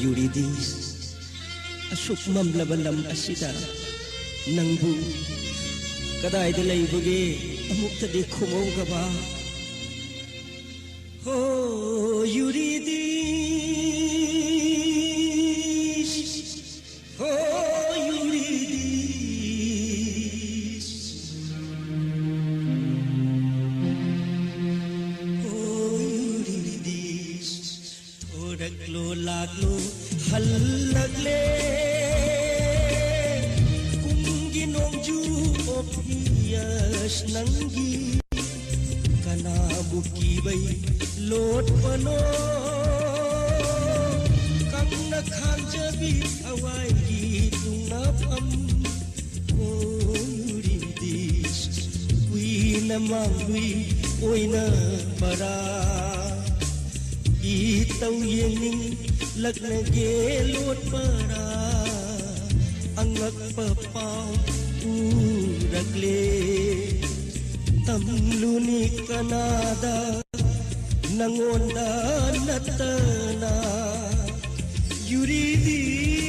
Eurydice asuk mamlaba lam asida nangbu kadayda laybage amuktadi khumawgaba Oh Eurydice Oh Eurydice Oh Eurydice thodak lo laglo halagle kunginongju opias nanggi kana buki bay lot pano kang nakhanjabi awai gi tunapam oh Eurydice kuina mangui oina bara itau yening lagna ge lot para angak papau uragle tamluni kanada nangonda natana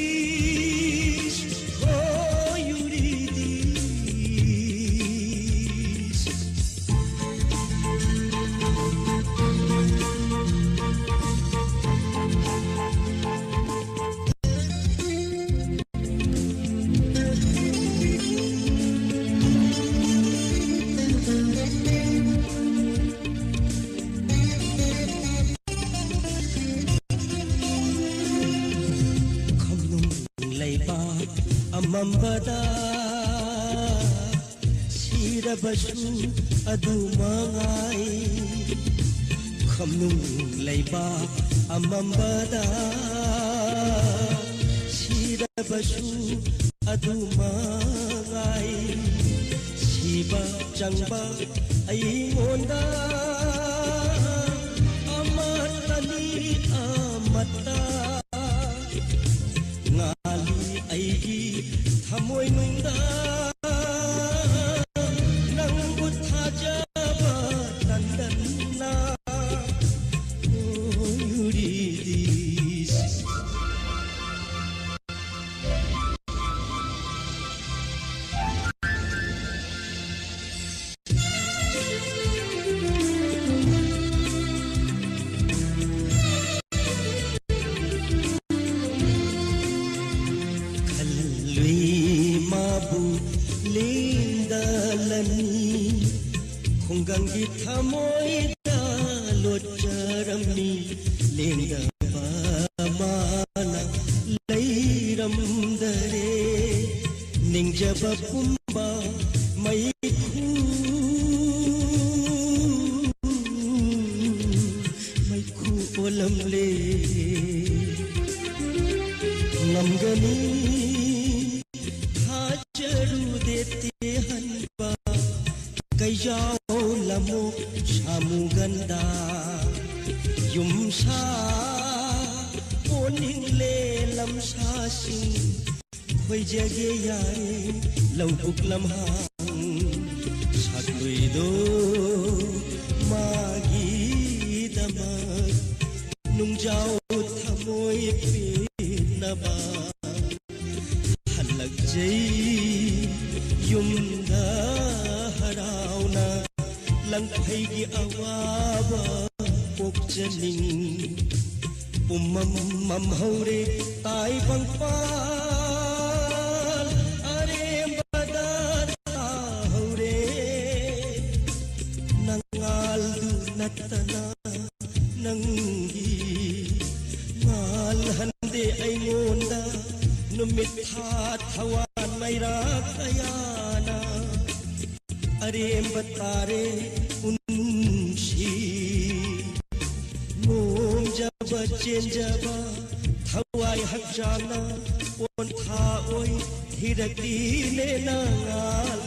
Eurydice oh Eurydice Amambada sirabasu adumangai khamnung laiba amambada sirabasu adumangai siba changba aingonda amatani amata ngali aigi thamoy nungda nang buthajaba tandanna oh Eurydice Khonggangi thamoy da lotjarami lengda pamana leiram dare ningjaba pumba mai khu olam le ngamgani hajaru dete hanba kayao lamu samuganda yumsa oning le lamsa sing khoi jage yare laubuk lamhang satlui do magi damak nungjau thamoy pinaba halak jai yumda harauna langkai gi awaba pokjaning umam mamhaure tai bangpal are badar tahure nangal du natana nangi ngal hande aingonda numit thawan maira kayana Arem batare unshi mom jaba chen jaba thawai hakjana on tha oi hirakti le nangal